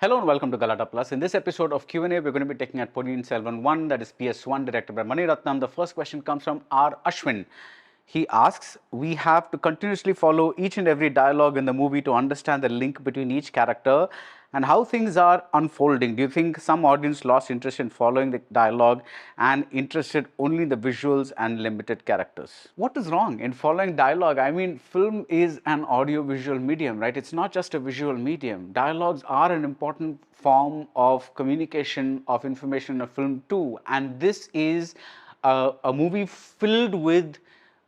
Hello and welcome to GalattaPlus. In this episode of QnA, we're going to be taking at Ponniyin Selvan 1, that is PS1, directed by Maniratnam. The first question comes from R. Ashwin. He asks, we have to continuously follow each and every dialogue in the movie to understand the link between each character and how things are unfolding. Do you think some audience lost interest in following the dialogue and interested only in the visuals and limited characters? What is wrong in following dialogue? I mean, film is an audio-visual medium, right? It's not just a visual medium. Dialogues are an important form of communication, of information in a film too. And this is a movie filled with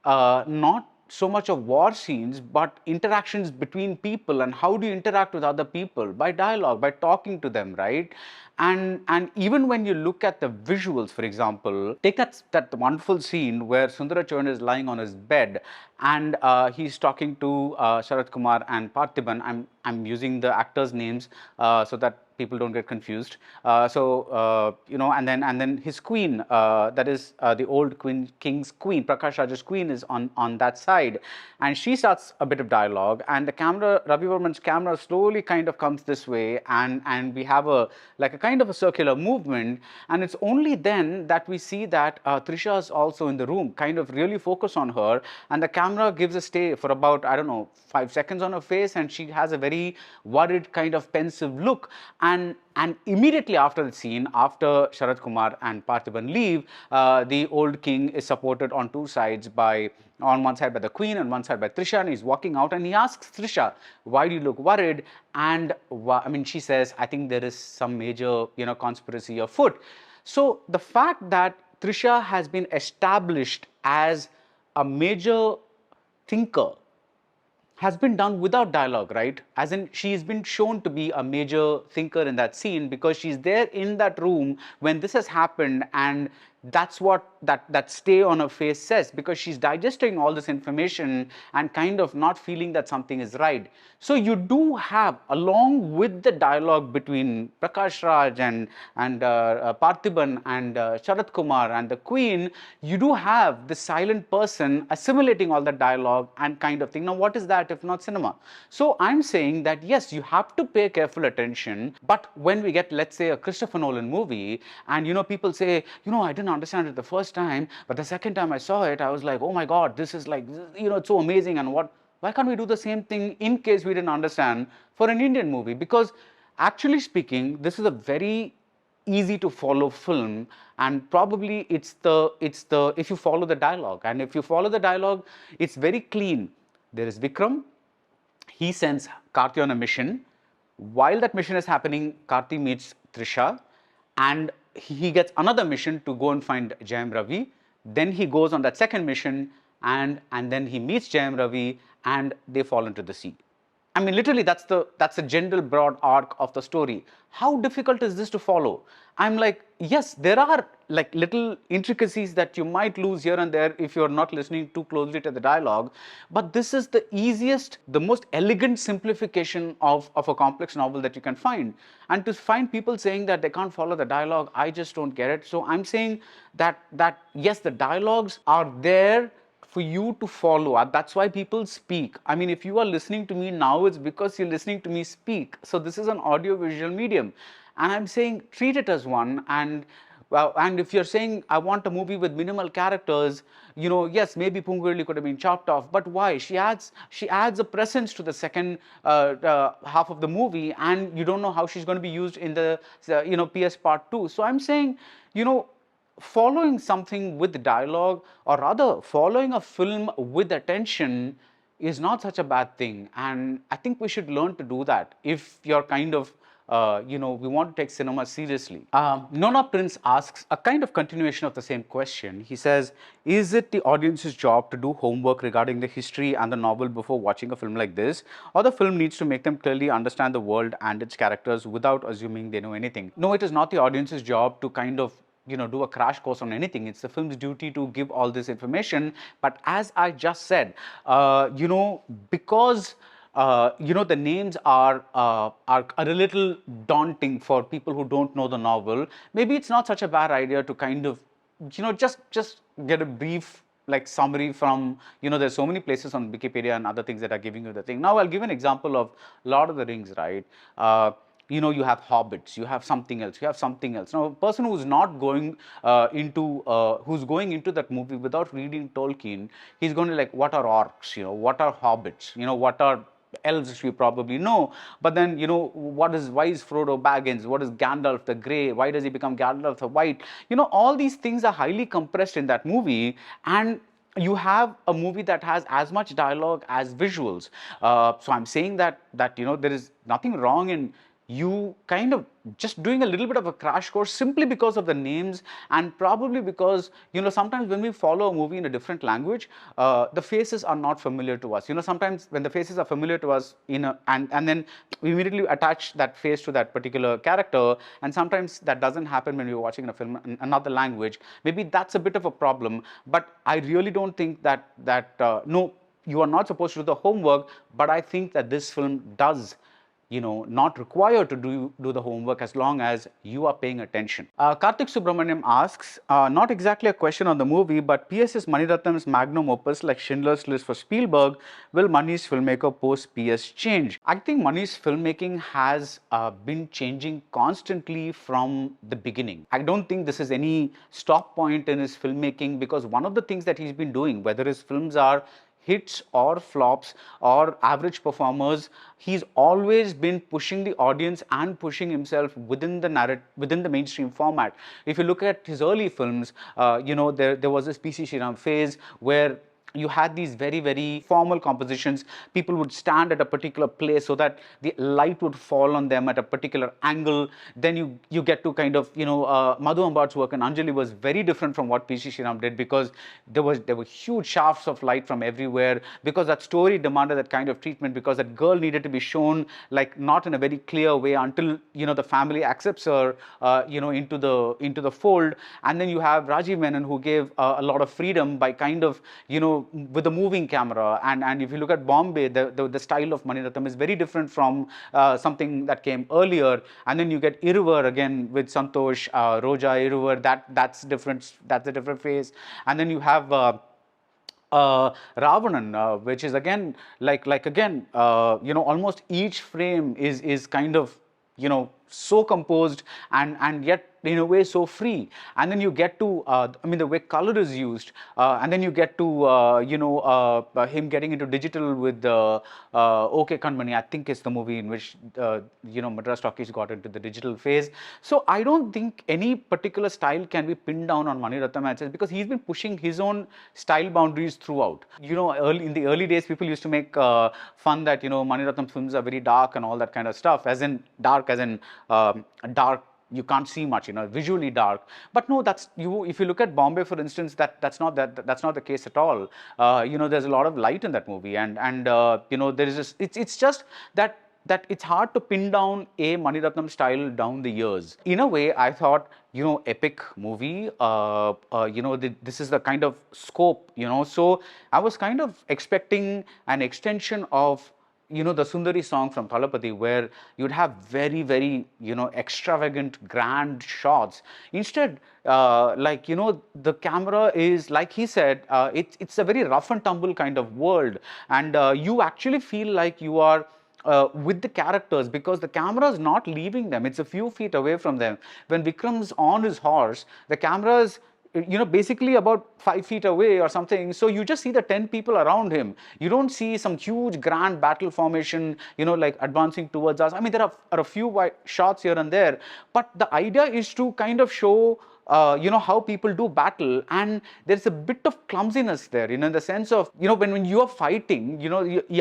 not so much of war scenes, but interactions between people. And how do you interact with other people? By dialogue, by talking to them, right? And even when you look at the visuals, for example, take that wonderful scene where Sundarachan is lying on his bed and he's talking to Sharat Kumar and Parthiban. I'm using the actors' names so that people don't get confused. And then his queen, that is the old king's queen, Prakash Raj's queen, is on that side, and she starts a bit of dialogue, and the camera, Ravi Varman's camera, slowly kind of comes this way, and we have a kind of a circular movement, and it's only then that we see that Trisha is also in the room, kind of really focus on her, and the camera gives a stay for about, I don't know, 5 seconds on her face, and she has a very worried kind of pensive look. And immediately after the scene, after Sharat Kumar and Parthiban leave, the old king is supported on two sides on one side by the queen and one side by Trisha, and he's walking out and he asks Trisha, why do you look worried? And I mean, she says, I think there is some major, conspiracy afoot. So the fact that Trisha has been established as a major thinker has been done without dialogue, right? As in, she's been shown to be a major thinker in that scene because she's there in that room when this has happened, and that's what that stay on her face says, because she's digesting all this information and kind of not feeling that something is right. So you do have, along with the dialogue between Prakash Raj and Parthiban and Sharat Kumar and the queen, you do have the silent person assimilating all that dialogue and kind of thing. Now, what is that if not cinema? So I'm saying that yes, you have to pay careful attention, but when we get, let's say, a Christopher Nolan movie, and people say, I didn't understand it the first time, but the second time I saw it, I was like, oh my God, this is like, it's so amazing. And why can't we do the same thing in case we didn't understand for an Indian movie? Because actually speaking, this is a very easy to follow film, and probably it's the if you follow the dialogue, and if you follow the dialogue, it's very clean. There is Vikram, he sends Karthi on a mission. While that mission is happening, Karthi meets Trisha, and he gets another mission to go and find Jayamravi. Then he goes on that second mission, and then he meets Jayamravi, and they fall into the sea. I mean, literally, that's the general broad arc of the story. How difficult is this to follow? I'm like, yes, there are like little intricacies that you might lose here and there if you're not listening too closely to the dialogue. But this is the easiest, the most elegant simplification of a complex novel that you can find. And to find people saying that they can't follow the dialogue, I just don't get it. So I'm saying that yes, the dialogues are there for you to follow. That's why people speak. I mean, if you are listening to me now, it's because you're listening to me speak. So this is an audio-visual medium. And I'm saying treat it as one. And if you're saying, I want a movie with minimal characters, yes, maybe Pungurli could have been chopped off, but why? She adds a presence to the second half of the movie, and you don't know how she's going to be used in the PS part 2. So I'm saying, following something with dialogue, or rather following a film with attention, is not such a bad thing. And I think we should learn to do that if you're kind of we want to take cinema seriously. Nona Prince asks a kind of continuation of the same question. He says, is it the audience's job to do homework regarding the history and the novel before watching a film like this, or the film needs to make them clearly understand the world and its characters without assuming they know anything? No, it is not the audience's job to kind of do a crash course on anything. It's the film's duty to give all this information. But as I just said, because the names are a little daunting for people who don't know the novel, maybe it's not such a bad idea to kind of, just get a brief like summary from, there's so many places on Wikipedia and other things that are giving you the thing. Now, I'll give an example of Lord of the Rings, right? you have hobbits, you have something else, you have something else. Now, a person who's not going who's going into that movie without reading Tolkien, he's going to like, what are orcs? What are hobbits? What are elves? We probably know, but then why is Frodo Baggins? What is Gandalf the Grey? Why does he become Gandalf the White? All these things are highly compressed in that movie, and you have a movie that has as much dialogue as visuals. So I'm saying that there is nothing wrong in you kind of just doing a little bit of a crash course simply because of the names, and probably because sometimes when we follow a movie in a different language, the faces are not familiar to us. Sometimes when the faces are familiar to us and then we immediately attach that face to that particular character, and sometimes that doesn't happen when we're watching a film in another language. Maybe that's a bit of a problem, but I really don't think that no, you are not supposed to do the homework, but I think that this film does not required to do the homework as long as you are paying attention. Karthik Subramaniam asks, not exactly a question on the movie, but PS is Maniratnam's magnum opus like Schindler's List for Spielberg. Will Mani's filmmaker post PS change? I think Mani's filmmaking has been changing constantly from the beginning. I don't think this is any stop point in his filmmaking, because one of the things that he's been doing, whether his films are hits or flops or average performers, he's always been pushing the audience and pushing himself within the mainstream format. If you look at his early films, there was this PC Sriram phase where you had these very, very formal compositions. People would stand at a particular place so that the light would fall on them at a particular angle. Then you get to kind of, Madhu Ambar's work and Anjali was very different from what P.C. Sriram did, because there were huge shafts of light from everywhere, because that story demanded that kind of treatment, because that girl needed to be shown like not in a very clear way until, the family accepts her, into the fold. And then you have Rajiv Menon, who gave a lot of freedom by kind of, with a moving camera. And if you look at Bombay, the style of Maniratnam is very different from something that came earlier. And then you get Iruvar again with Santosh, Roja, Iruvar, that's different. That's a different phase. And then you have Ravanan, which is again almost each frame is kind of so composed and yet in a way so free. And then you get to the way color is used, and then you get to him getting into digital with OK Kanmani. I think it's the movie in which Madras Talkies got into the digital phase. So I don't think any particular style can be pinned down on Maniratnam, because he's been pushing his own style boundaries throughout. In the early days, people used to make fun that Maniratnam films are very dark and all that kind of stuff, as in dark you can't see much, visually dark. But no, if you look at Bombay, for instance, that's not the case at all. There's a lot of light in that movie, and there is this, it's just that it's hard to pin down a Maniratnam style down the years. In a way, I thought, epic movie, this is the kind of scope, so I was kind of expecting an extension of the Sundari song from Thalapathy, where you'd have very, very, extravagant, grand shots. Instead, the camera is, like he said, it's a very rough and tumble kind of world. And you actually feel like you are with the characters, because the camera is not leaving them. It's a few feet away from them. When Vikram's on his horse, the camera is basically about 5 feet away or something. So you just see the 10 people around him. You don't see some huge grand battle formation, like advancing towards us. I mean, there are a few wide shots here and there, but the idea is to kind of show how people do battle, and there's a bit of clumsiness there, in the sense of, when you are fighting,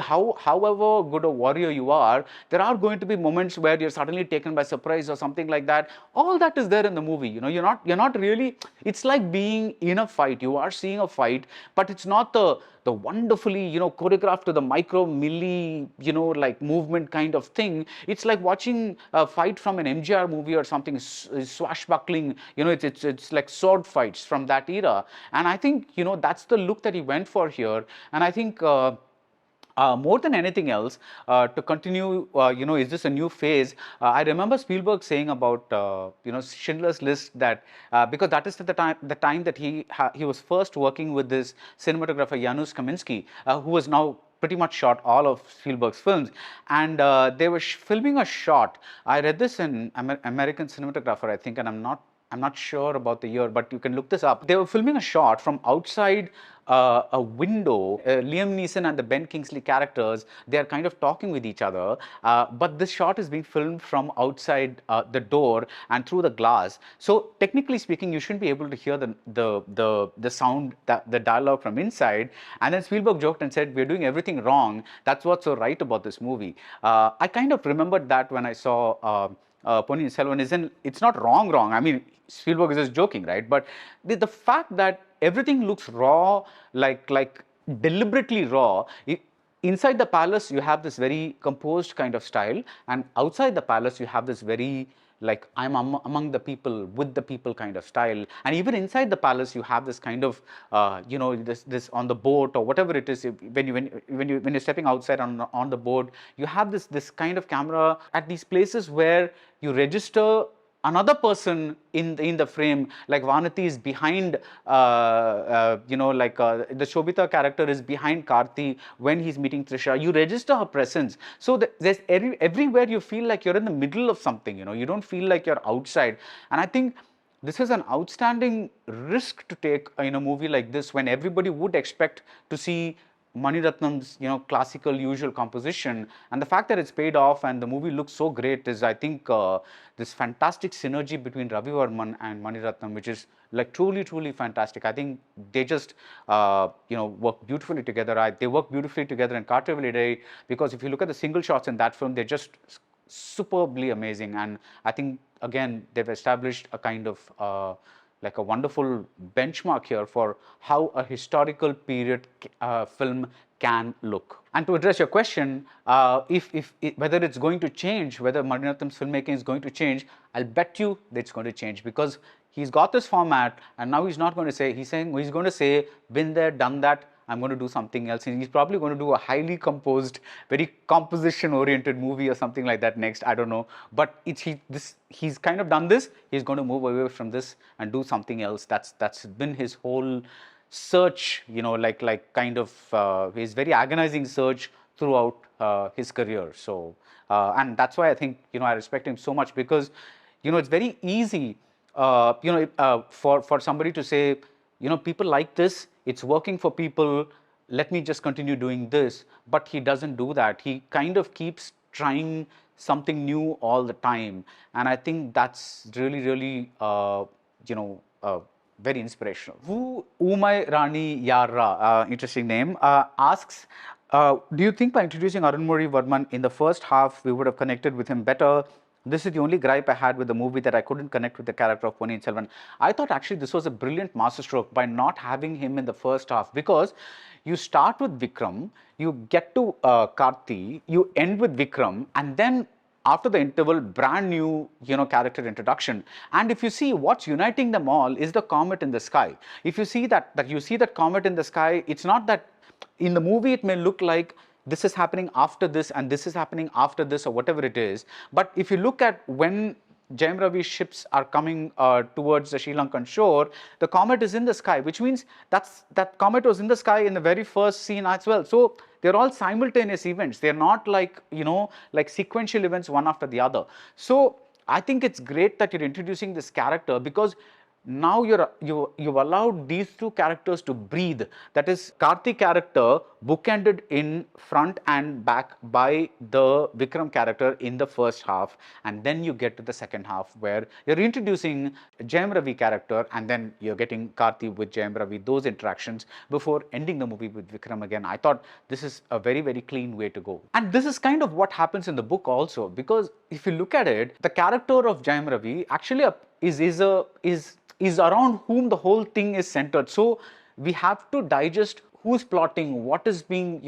however good a warrior you are, there are going to be moments where you're suddenly taken by surprise or something like that. All that is there in the movie. You're not really, it's like being in a fight. You are seeing a fight, but it's not the wonderfully, choreographed to the micro milli, like movement kind of thing. It's like watching a fight from an MGR movie or something, swashbuckling, it's like sword fights from that era. And I think, that's the look that he went for here. And I think more than anything else, to continue, is this a new phase? I remember Spielberg saying about, Schindler's List, that because that is the time that he was first working with this cinematographer Janusz Kaminski, who was now pretty much shot all of Spielberg's films, and they were filming a shot. I read this in American Cinematographer, I think, and I'm not sure about the year, but you can look this up. They were filming a shot from outside a window. Liam Neeson and the Ben Kingsley characters, they are kind of talking with each other, but this shot is being filmed from outside the door and through the glass. So technically speaking, you shouldn't be able to hear the sound, the dialogue from inside. And then Spielberg joked and said, "We're doing everything wrong. That's what's so right about this movie." I kind of remembered that when I saw Ponniyin Selvan. It's not wrong. I mean, Spielberg is just joking, right? But the fact that everything looks raw, like deliberately raw. Inside the palace, you have this very composed kind of style, and outside the palace, you have this very like I'm among the people, with the people kind of style. And even inside the palace, you have this kind of this on the boat or whatever it is. When you're stepping outside on the boat, you have this kind of camera at these places where you register another person in the frame, like Vanati is behind, the Shobita character is behind Karthi when he's meeting Trisha. You register her presence. So there's everywhere you feel like you're in the middle of something, you don't feel like you're outside. And I think this is an outstanding risk to take in a movie like this, when everybody would expect to see Maniratnam's classical usual composition, and the fact that it's paid off and the movie looks so great is, I think, this fantastic synergy between Ravi Varman and Maniratnam, which is like truly fantastic. I think they just work beautifully together. They work beautifully together in Karthi, because if you look at the single shots in that film, they're just superbly amazing. And I think again they've established a kind of like a wonderful benchmark here for how a historical period film can look. And to address your question, whether it's going to change, whether Maniratnam's filmmaking is going to change, I'll bet you that it's going to change, because he's got this format, and now he's not going to say, he's going to say, been there, done that, I'm going to do something else. And he's probably going to do a highly composed, very composition-oriented movie or something like that next. I don't know. But he's kind of done this. He's going to move away from this and do something else. That's been his whole search, like kind of his very agonizing search throughout his career. So, and that's why I think, I respect him so much, because, it's very easy, for somebody to say, people like this, it's working for people, let me just continue doing this. But he doesn't do that. He kind of keeps trying something new all the time. And I think that's really, very inspirational. Vu Umay Rani Yarra, interesting name, asks, do you think by introducing Arunmozhi Varman in the first half, we would have connected with him better? This is the only gripe I had with the movie, that I couldn't connect with the character of Ponniyin Selvan. I thought actually this was a brilliant masterstroke by not having him in the first half, because you start with Vikram, you get to Karthi, you end with Vikram, and then after the interval, brand new, character introduction. And if you see, what's uniting them all is the comet in the sky. If you see that you see that comet in the sky, it's not that in the movie it may look like this is happening after this and this is happening after this, or whatever it is. But if you look at when Jayamravi ships are coming towards the Sri Lankan shore, the comet is in the sky, which means that comet was in the sky in the very first scene as well. So they're all simultaneous events. They're not like, like sequential events one after the other. So I think it's great that you're introducing this character, because now you've allowed these two characters to breathe. That is, Karthi character bookended in front and back by the Vikram character in the first half, and then you get to the second half where you're introducing Jayamravi character, and then you're getting Karthi with Jayamravi, those interactions, before ending the movie with Vikram again. I thought this is a very clean way to go. And this is kind of what happens in the book also, because if you look at it, the character of Jayamravi actually is around whom the whole thing is centered. So we have to digest who's plotting, what is being,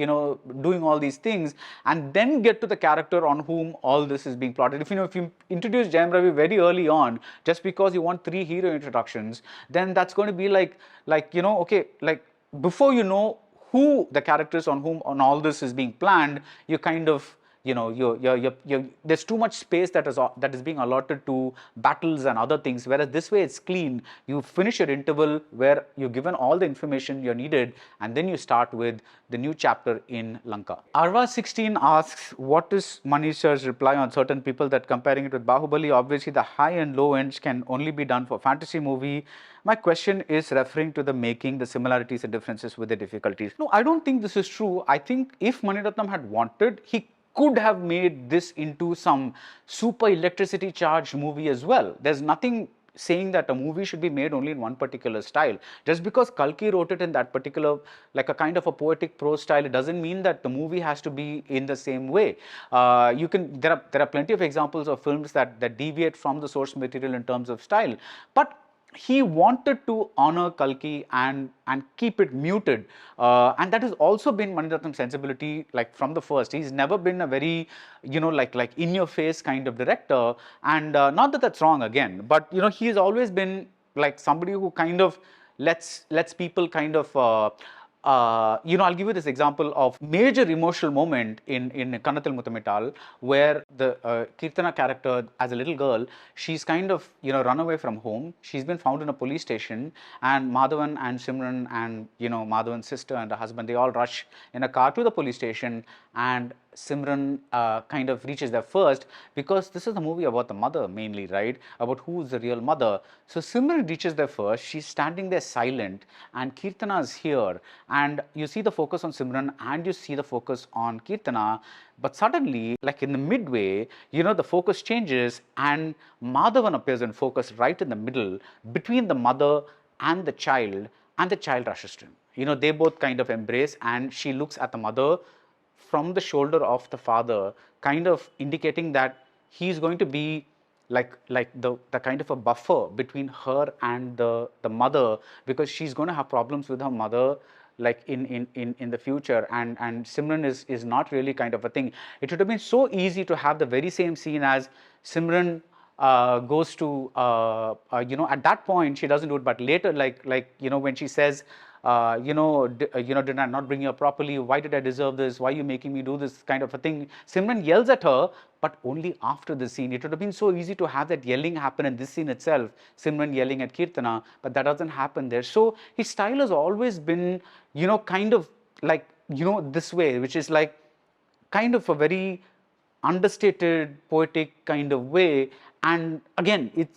doing all these things, and then get to the character on whom all this is being plotted. If you introduce Jayamravi very early on, just because you want 3 hero introductions, then that's going to be like before you know who the characters on whom on all this is being planned, you kind of there's too much space that is being allotted to battles and other things, whereas this way it's clean. You finish your interval where you're given all the information you're needed, and then you start with the new chapter in Lanka. Arva16 asks, what is Manisha's reply on certain people that comparing it with Bahubali? Obviously, the high and low ends can only be done for fantasy movie. My question is referring to the making, the similarities and differences with the difficulties. No, I don't think this is true. I think if Maniratnam had wanted, he could have made this into some super electricity charged movie as well. There's nothing saying that a movie should be made only in one particular style. Just because Kalki wrote it in that particular, like a kind of a poetic prose style, it doesn't mean that the movie has to be in the same way. There are plenty of examples of films that deviate from the source material in terms of style, but he wanted to honor Kalki and keep it muted, and that has also been Maniratnam's sensibility, like from the first. He's never been a very, like in your face kind of director, and not that that's wrong again, but he's always been like somebody who kind of lets people kind of I'll give you this example of major emotional moment in Kannathil Muthamittal, where the Kirtana character, as a little girl, she's kind of run away from home. She's been found in a police station, and Madhavan and Simran and Madhavan's sister and her husband, they all rush in a car to the police station, and Simran kind of reaches there first, because this is a movie about the mother mainly, right? About who's the real mother. So Simran reaches there first. She's standing there silent, and Kirtana is here, and you see the focus on Simran and you see the focus on Kirtana. But suddenly, like in the midway, the focus changes, and Madhavan appears in focus right in the middle between the mother and the child rushes to him. They both kind of embrace, and she looks at the mother from the shoulder of the father, kind of indicating that he's going to be like the kind of a buffer between her and the mother, because she's going to have problems with her mother like in the future, and Simran is not really kind of a thing. It would have been so easy to have the very same scene as Simran goes to at that point she doesn't do it, but later, like when she says, did I not bring you up properly? Why did I deserve this? Why are you making me do this kind of a thing? Simran yells at her, but only after the scene. It would have been so easy to have that yelling happen in this scene itself, Simran yelling at Kirtana, but that doesn't happen there. So his style has always been, kind of like, this way, which is like kind of a very understated, poetic kind of way. And again,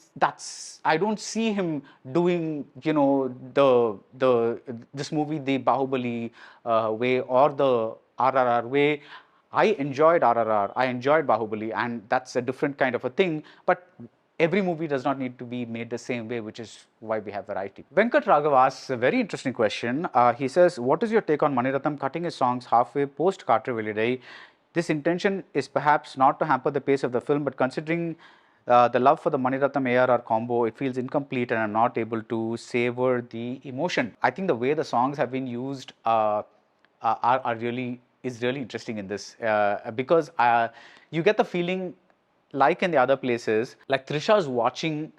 I don't see him doing this movie the Bahubali way or the RRR way. I enjoyed RRR, I enjoyed Bahubali, and that's a different kind of a thing. But every movie does not need to be made the same way, which is why we have variety. Venkat Raghav asks a very interesting question. He says, what is your take on Maniratnam cutting his songs halfway post Karthi Velidai? This intention is perhaps not to hamper the pace of the film, but considering the love for the Maniratnam ARR combo, it feels incomplete and I'm not able to savor the emotion. I think the way the songs have been used is really interesting in this, because you get the feeling, like in the other places, like Trisha is watching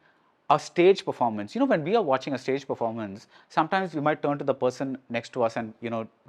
a stage performance. When we are watching a stage performance, sometimes we might turn to the person next to us and,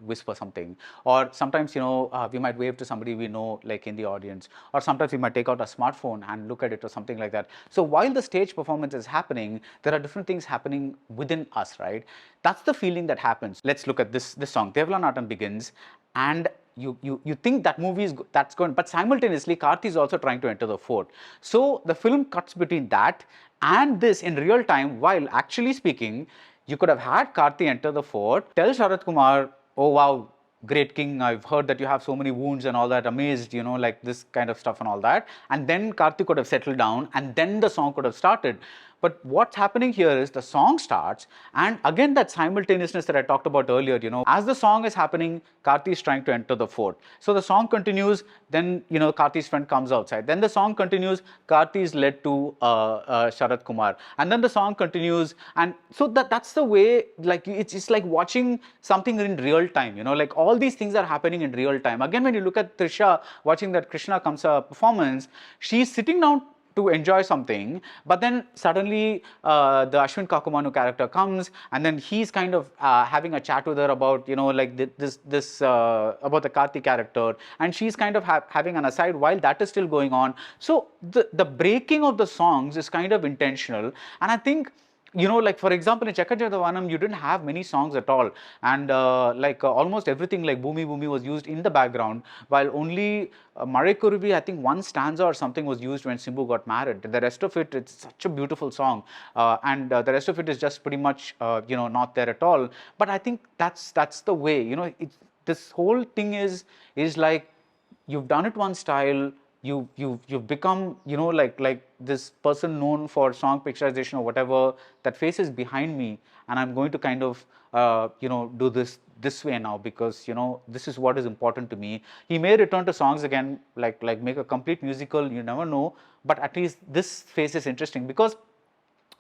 whisper something. Or sometimes, we might wave to somebody we know, like in the audience. Or sometimes we might take out a smartphone and look at it or something like that. So while the stage performance is happening, there are different things happening within us, right? That's the feeling that happens. Let's look at this song. Devlanatam begins, and you think that movie that's going, but simultaneously Karthi is also trying to enter the fort. So the film cuts between that and this in real time, while actually speaking, you could have had Karthi enter the fort, tell Sharat Kumar, oh wow, great king, I've heard that you have so many wounds and all that, amazed, like this kind of stuff and all that. And then Karthi could have settled down, and then the song could have started. But what's happening here is the song starts, and again that simultaneousness that I talked about earlier, as the song is happening, Karthi is trying to enter the fort. So the song continues, then, Karthi's friend comes outside. Then the song continues, Karthi is led to Sharat Kumar. And then the song continues, and so that's the way, like, it's like watching something in real time, like all these things are happening in real time. Again, when you look at Trisha watching that Krishna Kamsa performance, she's sitting down to enjoy something, but then suddenly the Ashwin Kakumanu character comes, and then he's kind of having a chat with her about, you know, like this about the Karthi character, and she's kind of having an aside while that is still going on. So the breaking of the songs is kind of intentional, and I think, you know, like for example, in Chakajadavanam, you didn't have many songs at all, and almost everything like Bhumi Bhumi was used in the background, while only Mare Kuruvi, I think one stanza or something was used when Simbu got married. The rest of it, it's such a beautiful song, and the rest of it is just pretty much, you know, not there at all. But I think that's the way, you know, this whole thing is like, you've done it one style, you've become, you know, like this person known for song picturization or whatever, that face is behind me, and I'm going to kind of you know, do this way now, because, you know, this is what is important to me. He may return to songs again, like make a complete musical, you never know, but at least this phase is interesting, because,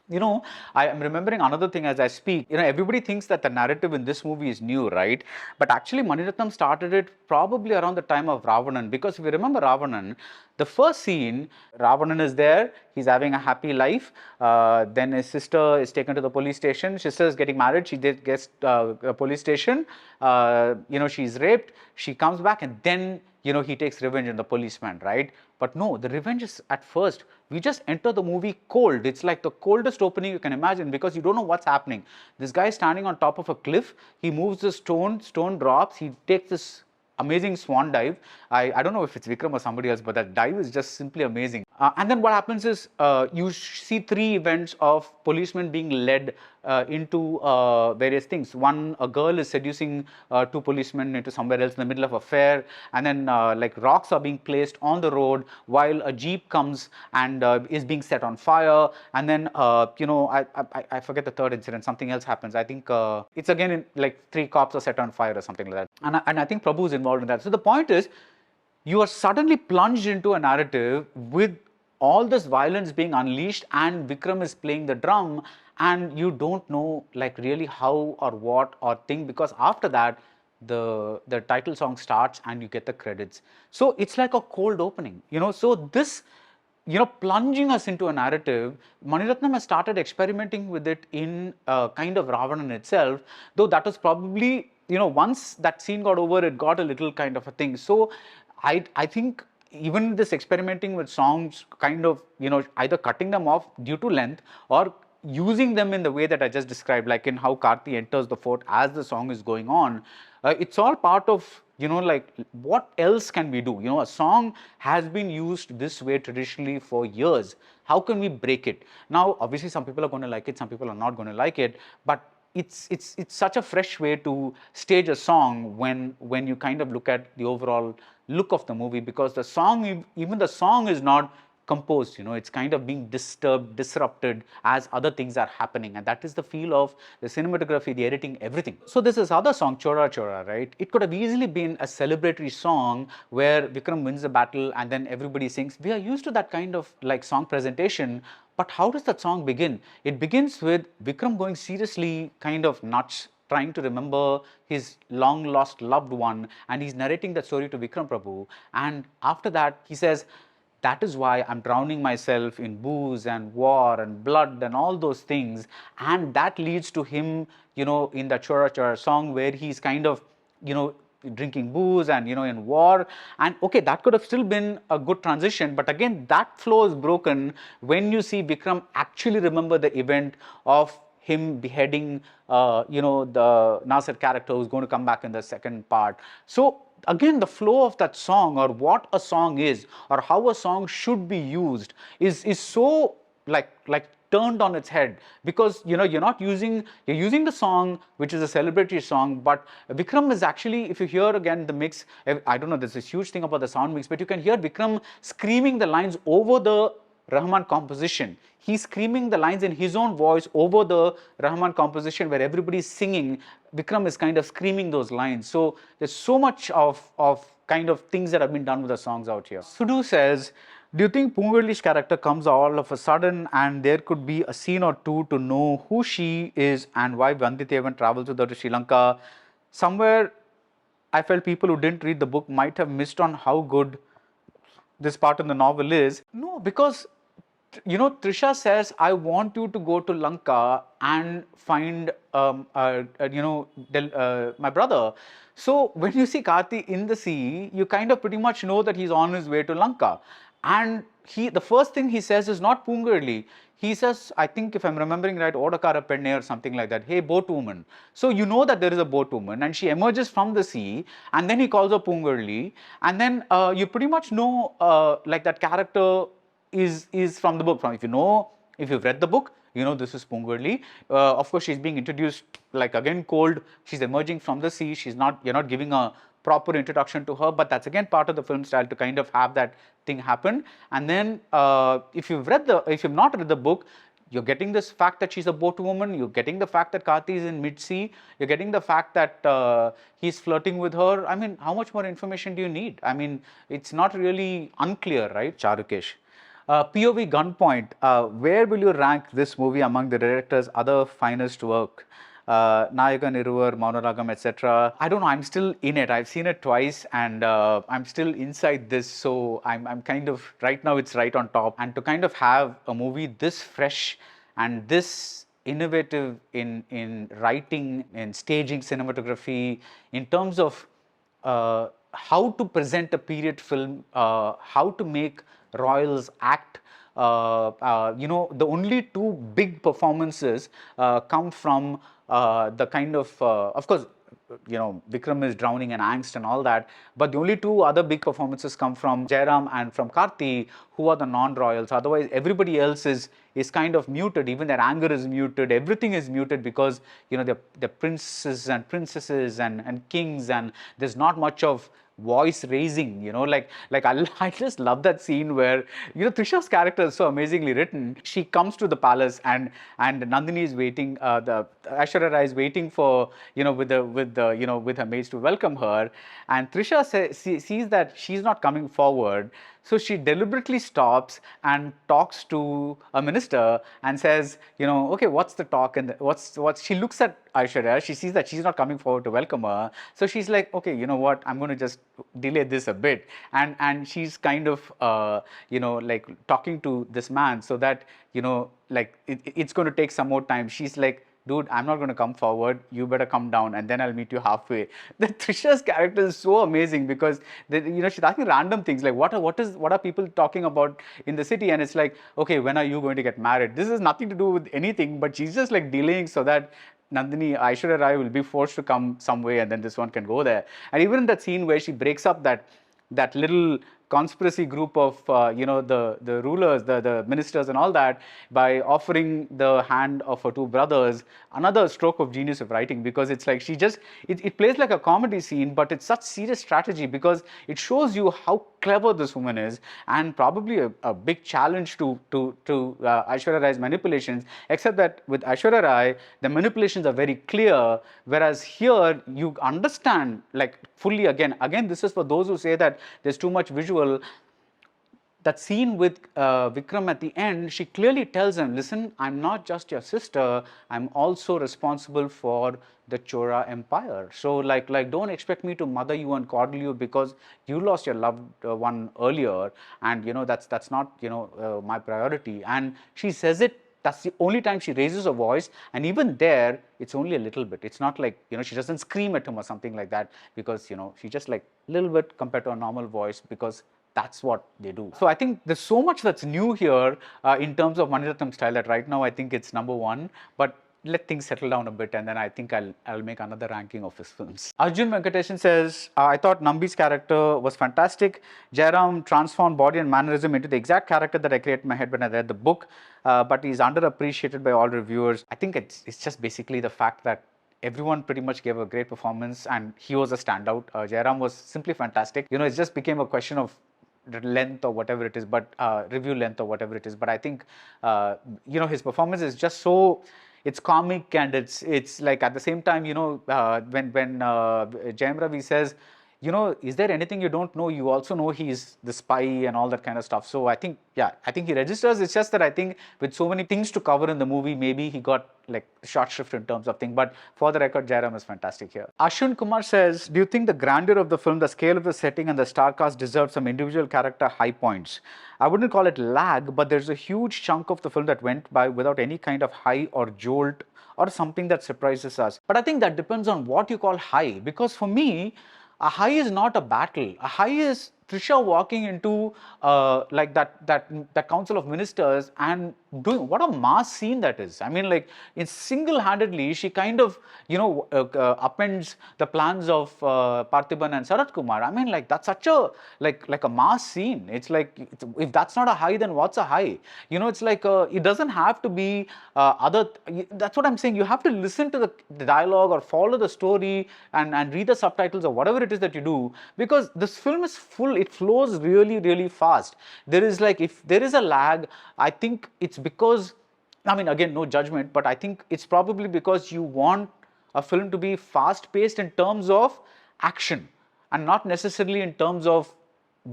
you know, I am remembering another thing as I speak. You know, everybody thinks that the narrative in this movie is new, right? But actually, Maniratnam started it probably around the time of Ravanan, because if you remember Ravanan, the first scene, Ravanan is there, he's having a happy life. Then his sister is taken to the police station. Sister is getting married. She gets a police station. You know, she's raped. She comes back, and then, you know, he takes revenge on the policeman, right? But no, the revenge is at first. We just enter the movie cold. It's like the coldest opening you can imagine, because you don't know what's happening. This guy is standing on top of a cliff. He moves the stone drops. He takes this amazing swan dive. I don't know if it's Vikram or somebody else, but that dive is just simply amazing. And then what happens is, you see three events of policemen being led into various things. One, a girl is seducing two policemen into somewhere else in the middle of a fair, and then like rocks are being placed on the road while a jeep comes and is being set on fire. And then you know, I forget the third incident. Something else happens. I think it's again in, like, three cops are set on fire or something like that. And I think Prabhu is involved in that. So the point is, you are suddenly plunged into a narrative with all this violence being unleashed, and Vikram is playing the drum, and you don't know, like, really how or what or thing, because after that the title song starts and you get the credits. So it's like a cold opening, you know. So this, you know, plunging us into a narrative, Maniratnam has started experimenting with it in kind of Ravanan itself, though that was probably, you know, once that scene got over, it got a little kind of a thing. So I think even this experimenting with songs, kind of, you know, either cutting them off due to length or using them in the way that I just described, like in how Karthi enters the fort as the song is going on, it's all part of, you know, like, what else can we do? You know, a song has been used this way traditionally for years. How can we break it? Now, obviously, some people are going to like it, some people are not going to like it, but it's such a fresh way to stage a song when you kind of look at the overall look of the movie, because the song, even the song is not composed, you know, it's kind of being disturbed, disrupted as other things are happening, and that is the feel of the cinematography, the editing, everything. So this is other song, Chora Chora, right? It could have easily been a celebratory song where Vikram wins the battle and then everybody sings. We are used to that kind of like song presentation, but how does that song begin? It begins with Vikram going seriously kind of nuts, trying to remember his long lost loved one, and he's narrating that story to Vikram Prabhu, and after that he says, that is why I'm drowning myself in booze and war and blood and all those things. And that leads to him, you know, in the Chora Chora song where he's kind of, you know, drinking booze and, you know, in war. And okay, that could have still been a good transition. But again, that flow is broken when you see Vikram actually remember the event of him beheading, you know, the Nasir character who's going to come back in the second part. So again, the flow of that song, or what a song is, or how a song should be used, is so like turned on its head, because, you know, you're using the song which is a celebratory song, but Vikram is actually, if you hear again the mix, I don't know, there's this huge thing about the sound mix, but you can hear Vikram screaming the lines over the Rahman composition. He's screaming the lines in his own voice over the Rahman composition where everybody's singing. Vikram is kind of screaming those lines. So there's so much of kind of things that have been done with the songs out here. Sudu says, do you think Poongali's character comes all of a sudden and there could be a scene or two to know who she is and why Vandidevan travels with her to Sri Lanka? Somewhere I felt people who didn't read the book might have missed on how good this part in the novel is. No, because Trisha says, I want you to go to Lanka and find, my brother. So when you see Karthi in the sea, you kind of pretty much know that he's on his way to Lanka. And the first thing he says is not Pungarli. He says, I think if I'm remembering right, Odakara Penne or something like that. Hey, boat woman. So you know that there is a boat woman and she emerges from the sea, and then he calls her Pungarli. And then you pretty much know like that character is from the book. If you've read the book, you know this is Pungarli. Of course, she's being introduced like again cold. She's emerging from the sea. You're not giving a proper introduction to her, but that's again part of the film style to kind of have that thing happen. And then if you've not read the book, you're getting this fact that she's a boat woman. You're getting the fact that Karthi is in mid-sea. You're getting the fact that he's flirting with her. I mean, how much more information do you need? I mean, it's not really unclear, right? Charukesh. POV Gunpoint, where will you rank this movie among the director's other finest work? Nayaka Niruvar, Maunaragam, etc. I don't know, I'm still in it. I've seen it twice and I'm still inside this. So I'm kind of, right now it's right on top. And to kind of have a movie this fresh and this innovative in writing, in staging, cinematography, in terms of how to present a period film, how to make royals act. The only two big performances come from the kind of course, Vikram is drowning in angst and all that, but the only two other big performances come from Jairam and from Karthi, who are the non-royals. Otherwise, everybody else is kind of muted. Even their anger is muted. Everything is muted because they're princes and princesses and kings, and there's not much of voice raising, I just love that scene where Trisha's character is so amazingly written. She comes to the palace and Nandini is waiting, the Aishwarya Rai is waiting for with her maids to welcome her, and Trisha sees that she's not coming forward. So she deliberately stops and talks to a minister and says, okay, what's the talk? And she looks at Aishwarya, she sees that she's not coming forward to welcome her. So she's like, okay, you know what, I'm going to just delay this a bit. And she's kind of, like talking to this man so that, it's going to take some more time. She's like, dude, I'm not going to come forward. You better come down, and then I'll meet you halfway. The Trisha's character is so amazing because she's asking random things like what are people talking about in the city, and it's like, okay, when are you going to get married? This has nothing to do with anything, but she's just like delaying so that Nandini, Aishwarya Rai will be forced to come some way, and then this one can go there. And even in that scene where she breaks up that little conspiracy group of the rulers, the ministers and all that, by offering the hand of her two brothers, another stroke of genius of writing, because it's like it plays like a comedy scene, but it's such serious strategy because it shows you how clever this woman is, and probably a big challenge to Aishwarya Rai's manipulations, except that with Aishwarya Rai, the manipulations are very clear, whereas here you understand like fully. Again, this is for those who say that there's too much visual. That scene with Vikram at the end, she clearly tells him, listen, I'm not just your sister, I'm also responsible for the Chora Empire. So like don't expect me to mother you and coddle you because you lost your loved one earlier, and that's not my priority. And she says it. That's the only time she raises her voice, and even there, it's only a little bit. It's not like, she doesn't scream at him or something like that, because, she just like a little bit compared to a normal voice, because that's what they do. So I think there's so much that's new here in terms of Maniratnam style that right now I think it's number one, but let things settle down a bit, and then I think I'll make another ranking of his films. Arjun Venkatesan says, I thought Nambi's character was fantastic. Jairam transformed body and mannerism into the exact character that I created in my head when I read the book, but he's underappreciated by all reviewers. I think it's just basically the fact that everyone pretty much gave a great performance, and he was a standout. Jairam was simply fantastic. It just became a question of length or whatever it is, but review length or whatever it is. But I think his performance is just so, it's comic, and it's like at the same time, when Jayamravi says, is there anything you don't know? You also know he's the spy and all that kind of stuff. So I think, yeah, I think he registers. It's just that I think with so many things to cover in the movie, maybe he got like short shrift in terms of thing. But for the record, Jairam is fantastic here. Ashwin Kumar says, do you think the grandeur of the film, the scale of the setting and the star cast deserve some individual character high points? I wouldn't call it lag, but there's a huge chunk of the film that went by without any kind of high or jolt or something that surprises us. But I think that depends on what you call high, because for me, a high is not a battle. A high is Trisha walking into like that council of ministers and doing what a mass scene that is. I mean, like, in single-handedly, she kind of upends the plans of Parthiban and Sarat Kumar. I mean, like, that's such a like a mass scene. It's like, if that's not a high, then what's a high? It's like it doesn't have to be that's what I'm saying. You have to listen to the dialogue or follow the story and read the subtitles or whatever it is that you do, because this film is full. It flows really, really fast. There is like, if there is a lag, I think it's because, I mean, again, no judgment, but I think it's probably because you want a film to be fast paced in terms of action and not necessarily in terms of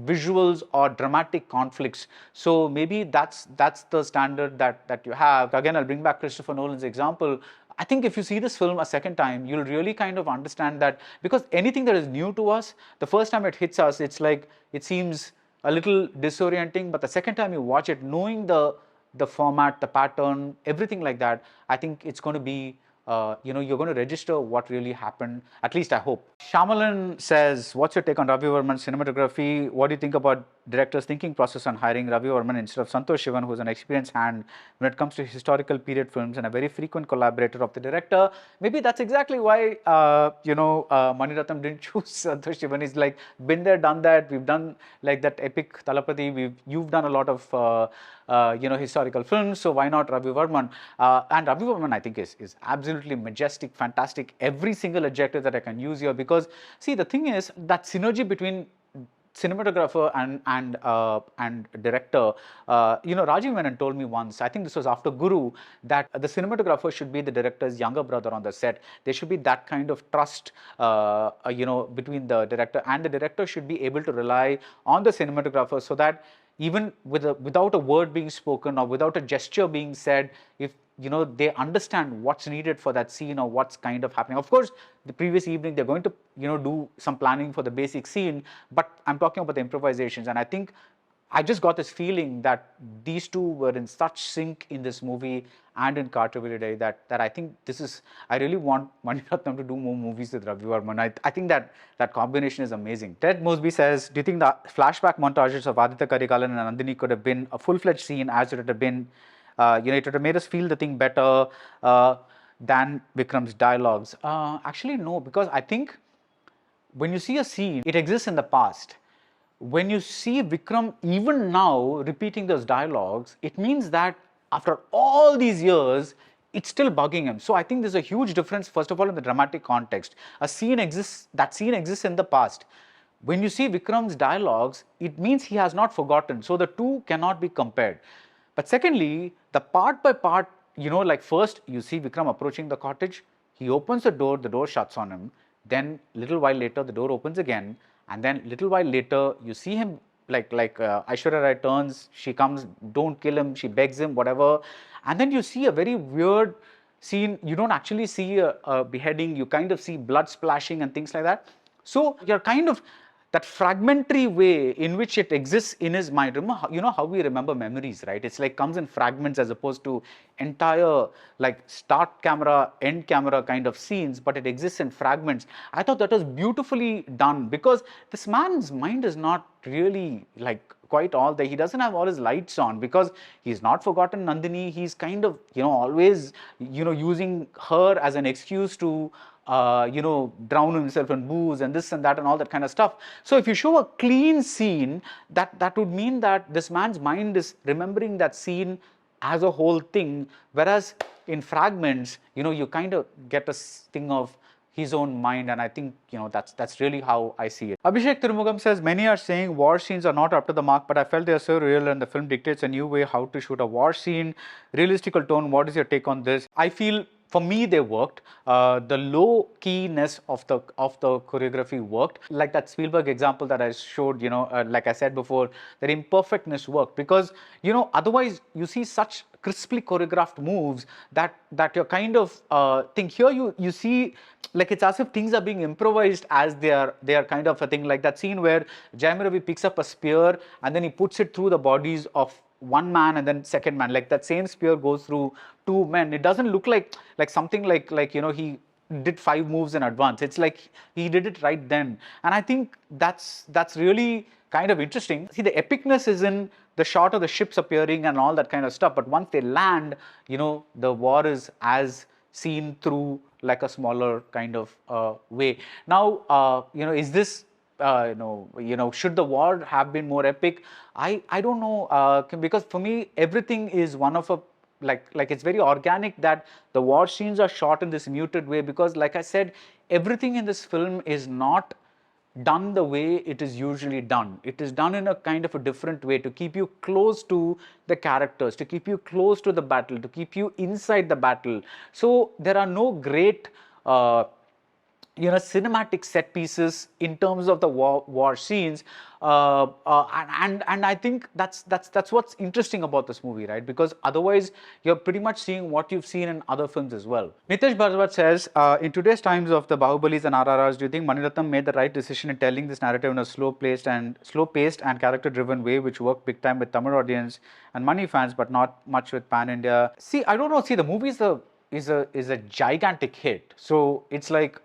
visuals or dramatic conflicts. So maybe that's the standard that you have. Again, I'll bring back Christopher Nolan's example. I think if you see this film a second time, you'll really kind of understand that, because anything that is new to us, the first time it hits us, it's like, it seems a little disorienting, but the second time you watch it, knowing the format, the pattern, everything like that, I think it's going to be you're going to register what really happened, at least I hope. Shyamalan says, what's your take on Ravi Varman's cinematography? What do you think about director's thinking process on hiring Ravi Varman instead of Santosh Sivan, who's an experienced hand when it comes to historical period films and a very frequent collaborator of the director? Maybe that's exactly why, Maniratnam didn't choose Santosh Sivan. He's like, been there, done that. We've done like that epic Talapati. You've done a lot of historical films, so why not Ravi Varman? And Ravi Varman, I think, is absolutely majestic, fantastic, every single adjective that I can use here, because see, the thing is that synergy between cinematographer and director, Rajiv Menon told me once, I think this was after Guru, that the cinematographer should be the director's younger brother on the set. There should be that kind of trust, between the director, and the director should be able to rely on the cinematographer, so that even without a word being spoken or without a gesture being said, if they understand what's needed for that scene or what's kind of happening. Of course, the previous evening they're going to do some planning for the basic scene, but I'm talking about the improvisations, and I think I just got this feeling that these two were in such sync in this movie and in Karthi that I think I really want Maniratnam to do more movies with Ravi Varman. I think that combination is amazing. Ted Mosby says, do you think the flashback montages of Aditya Karikalan and Nandini could have been a full-fledged scene, as it would have been, it would have made us feel the thing better than Vikram's dialogues? Actually, no, because I think when you see a scene, it exists in the past. When you see Vikram even now repeating those dialogues, it means that after all these years, it's still bugging him. So I think there's a huge difference, first of all, in the dramatic context. That scene exists in the past. When you see Vikram's dialogues, it means he has not forgotten. So the two cannot be compared. But secondly, the part by part, like first you see Vikram approaching the cottage, he opens the door shuts on him. Then little while later, the door opens again. And then little while later, you see him like Aishwarya Rai turns, she comes, don't kill him, she begs him, whatever. And then you see a very weird scene. You don't actually see a beheading, you kind of see blood splashing and things like that. So you're kind of, that fragmentary way in which it exists in his mind. Remember, how we remember memories, right? It's like comes in fragments as opposed to entire like start camera, end camera kind of scenes, but it exists in fragments. I thought that was beautifully done, because this man's mind is not really like quite all there. He doesn't have all his lights on, because he's not forgotten Nandini. He's kind of, always, using her as an excuse to drown himself in booze and this and that and all that kind of stuff. So if you show a clean scene, that would mean that this man's mind is remembering that scene as a whole thing, whereas in fragments, you kind of get a thing of his own mind, and I think that's really how I see it. Abhishek Tirumugam says, many are saying war scenes are not up to the mark, but I felt they are so real, and the film dictates a new way how to shoot a war scene. Realistical tone, what is your take on this? I feel for me they worked. The low keyness of the choreography worked. Like that Spielberg example that I showed, like I said before, that imperfectness worked, because otherwise you see such crisply choreographed moves that you're kind of think here you see like it's as if things are being improvised as they are kind of a thing, like that scene where Jayamravi picks up a spear and then he puts it through the bodies of one man and then second man, like that same spear goes through two men. It doesn't look like something like he did 5 moves in advance. It's like he did it right then, and I think that's really kind of interesting. See, the epicness is in the shot of the ships appearing and all that kind of stuff, but once they land, the war is as seen through like a smaller kind of way. Now, is this should the war have been more epic? I don't know, because for me everything is one of a like it's very organic that the war scenes are shot in this muted way, because like I said, everything in this film is not done the way it is usually done. It is done in a kind of a different way to keep you close to the characters, to keep you close to the battle, to keep you inside the battle. So there are no great cinematic set pieces in terms of the war scenes, and I think that's what's interesting about this movie, right? Because otherwise you're pretty much seeing what you've seen in other films as well. Nitesh Bharadwaj says, in today's times of the Bahubalis and RRRs, do you think Maniratnam made the right decision in telling this narrative in a slow-paced and character-driven way, which worked big time with Tamil audience and money fans, but not much with pan-India? See, I don't know. See, the movie is a gigantic hit. So it's like,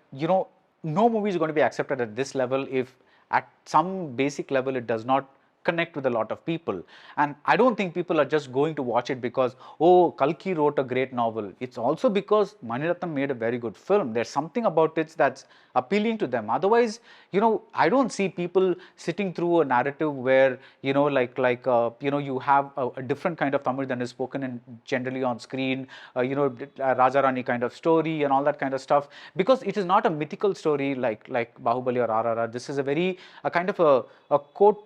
no movie is going to be accepted at this level if at some basic level it does not connect with a lot of people. And I don't think people are just going to watch it because, oh, Kalki wrote a great novel. It's also because Maniratnam made a very good film. There's something about it that's appealing to them. Otherwise, I don't see people sitting through a narrative where, you have a different kind of Tamil than is spoken in generally on screen, Raja Rani kind of story and all that kind of stuff, because it is not a mythical story like Bahubali or RRR. This is a kind of a court,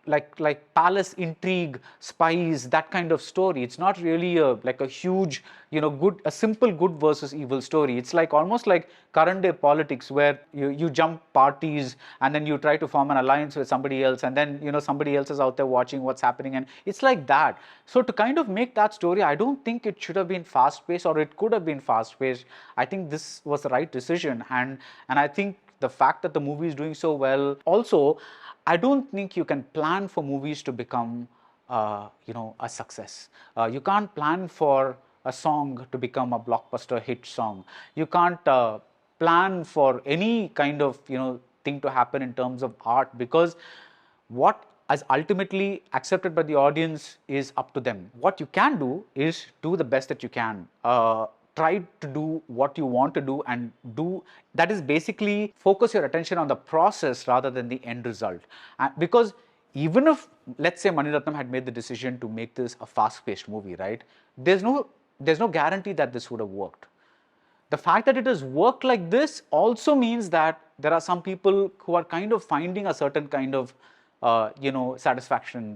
like palace intrigue, spies, that kind of story. It's not really like a huge, a simple good versus evil story. It's like almost like current day politics, where you jump parties and then you try to form an alliance with somebody else, and then somebody else is out there watching what's happening, and it's like that. So to kind of make that story, I don't think it should have been fast paced, or it could have been fast paced. I think this was the right decision, and I think the fact that the movie is doing so well also, I don't think you can plan for movies to become, a success. You can't plan for a song to become a blockbuster hit song. You can't plan for any kind of, thing to happen in terms of art, because what is ultimately accepted by the audience is up to them. What you can do is do the best that you can. Try to do what you want to do, and do that is basically focus your attention on the process rather than the end result. Because even if, let's say, Maniratnam had made the decision to make this a fast-paced movie, right? There's no guarantee that this would have worked. The fact that it has worked like this also means that there are some people who are kind of finding a certain kind of satisfaction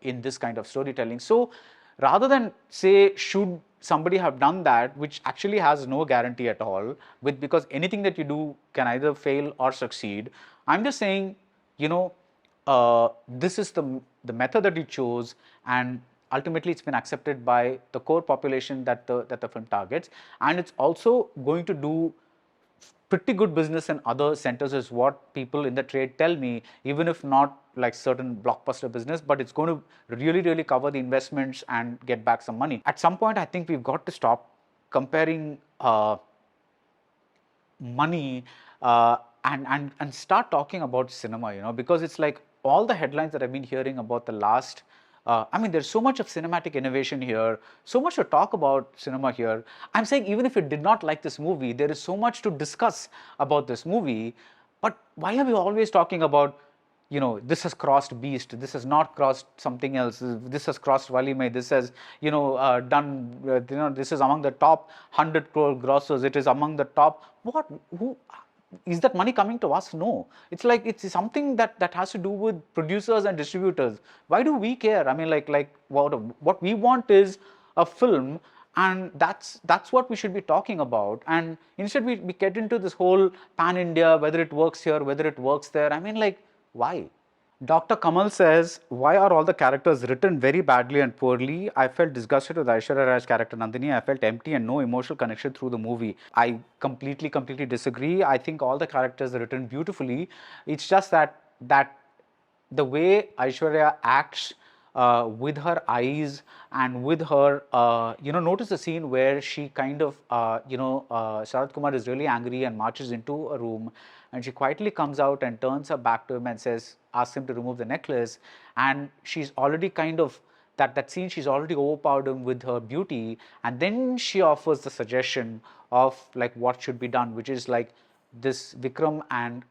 in this kind of storytelling. So rather than say, should somebody have done that, which actually has no guarantee at all, because anything that you do can either fail or succeed, I'm just saying, this is the method that you chose, and ultimately it's been accepted by the core population that the film targets, and it's also going to do pretty good business in other centers, is what people in the trade tell me, even if not like certain blockbuster business, but it's going to really cover the investments and get back some money. At some point, I think we've got to stop comparing money and start talking about cinema, because it's like all the headlines that I've been hearing about the last there's so much of cinematic innovation here, so much to talk about cinema here. I'm saying, even if you did not like this movie, there is so much to discuss about this movie. But why are we always talking about, this has crossed Beast, this has not crossed something else, this has crossed Valime, this has, done, this is among the top 100 crore grossers, it is among the top. Who? Is that money coming to us? No. It's like, it's something that has to do with producers and distributors. Why do we care? I mean, what we want is a film And that's what we should be talking about. And instead we get into this whole pan India, whether it works here, whether it works there. I mean, like, why? Dr. Kamal says, why are all the characters written very badly and poorly? I felt disgusted with Aishwarya Rai's character Nandini. I felt empty and no emotional connection through the movie. I completely disagree. I think all the characters are written beautifully. It's just that the way Aishwarya acts with her eyes and with her, notice the scene where she kind of, Sarath Kumar is really angry and marches into a room, and she quietly comes out and turns her back to him and says, asks him to remove the necklace, and she's already kind of, that scene, she's already overpowered him with her beauty, and then she offers the suggestion of like what should be done, which is like this Vikram and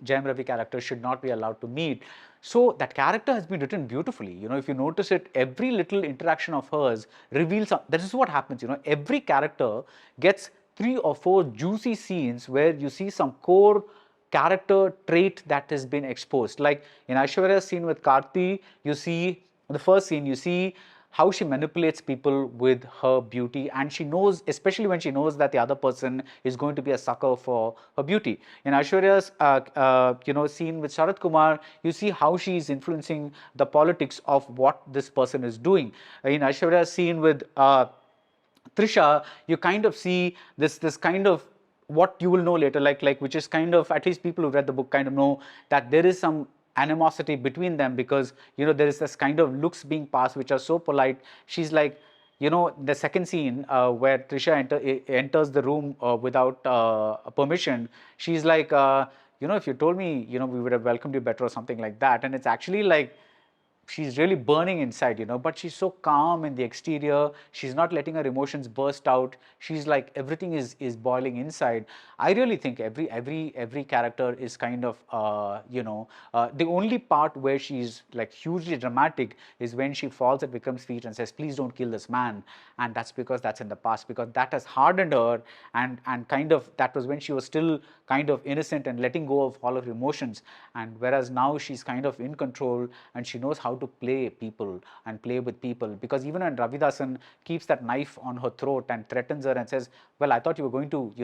Jayamravi character should not be allowed to meet. So that character has been written beautifully. If you notice it, every little interaction of hers reveals, that is what happens, every character gets 3 or 4 juicy scenes where you see some core character trait that has been exposed. Like in Aishwarya's scene with Karthi, you see, the first scene, you see how she manipulates people with her beauty, and she knows, especially when she knows that the other person is going to be a sucker for her beauty. In Aishwarya's scene with Sarath Kumar, you see how she is influencing the politics of what this person is doing. In Aishwarya's scene with Trisha, you kind of see this kind of what you will know later, like which is kind of, at least people who read the book kind of know that there is some animosity between them, because there is this kind of looks being passed which are so polite. She's like, the second scene where Trisha enters the room without permission, she's like, if you told me, we would have welcomed you better or something like that. And it's actually like, she's really burning inside, but she's so calm in the exterior. She's not letting her emotions burst out. She's like, everything is boiling inside. I really think every character is kind of, the only part where she's like hugely dramatic is when she falls at Vikram's feet and says, please don't kill this man. And that's because that's in the past, because that has hardened her, and kind of, that was when she was still kind of innocent and letting go of all of her emotions. And whereas now she's kind of in control, and she knows how to play people and play with people. Because even when Ravidasan keeps that knife on her throat and threatens her and says, well, I thought you were going to,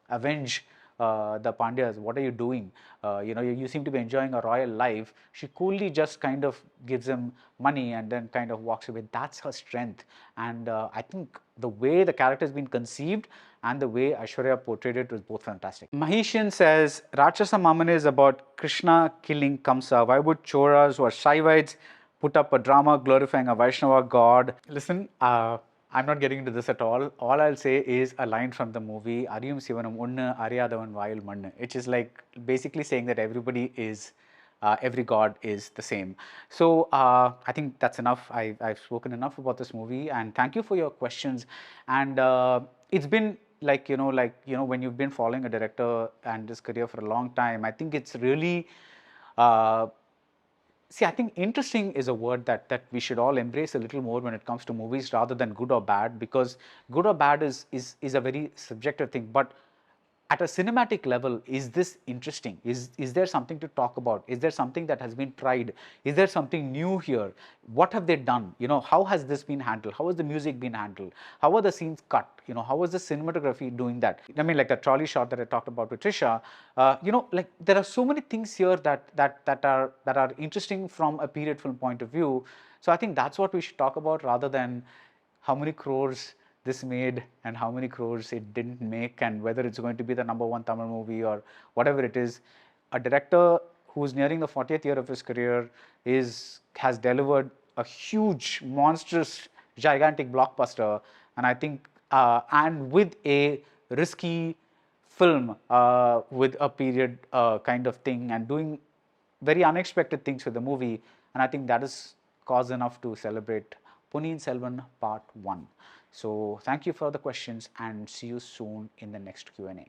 avenge the Pandyas. What are you doing? You seem to be enjoying a royal life. She coolly just kind of gives him money and then kind of walks away. That's her strength. And I think the way the character has been conceived and the way Aishwarya portrayed it was both fantastic. Mahishan says, Rakshasa Mamane is about Krishna killing Kamsa. Why would Choras who are Shaivites put up a drama glorifying a Vaishnava god? Listen, I'm not getting into this at all. All I'll say is a line from the movie, Ariyum Sivanam Unnu Ariyadavan Vayil Mannu, which is like basically saying that every god is the same. So I think that's enough. I've spoken enough about this movie, and thank you for your questions. And it's been when you've been following a director and his career for a long time, I think it's really see, I think interesting is a word that we should all embrace a little more when it comes to movies, rather than good or bad, because good or bad is a very subjective thing. But at a cinematic level, is this interesting? Is there something to talk about? Is there something that has been tried? Is there something new here? What have they done? How has this been handled? How has the music been handled? How are the scenes cut? How is the cinematography doing that? I mean, like the trolley shot that I talked about with Trisha, like there are so many things here that are interesting from a period film point of view. So I think that's what we should talk about, rather than how many crores this made and how many crores it didn't make, and whether it's going to be the #1 Tamil movie or whatever it is. A director who's nearing the 40th year of his career has delivered a huge, monstrous, gigantic blockbuster, and I think and with a risky film with a period kind of thing, and doing very unexpected things with the movie, and I think that is cause enough to celebrate Ponniyin Selvan Part 1. So thank you for the questions, and see you soon in the next Q&A.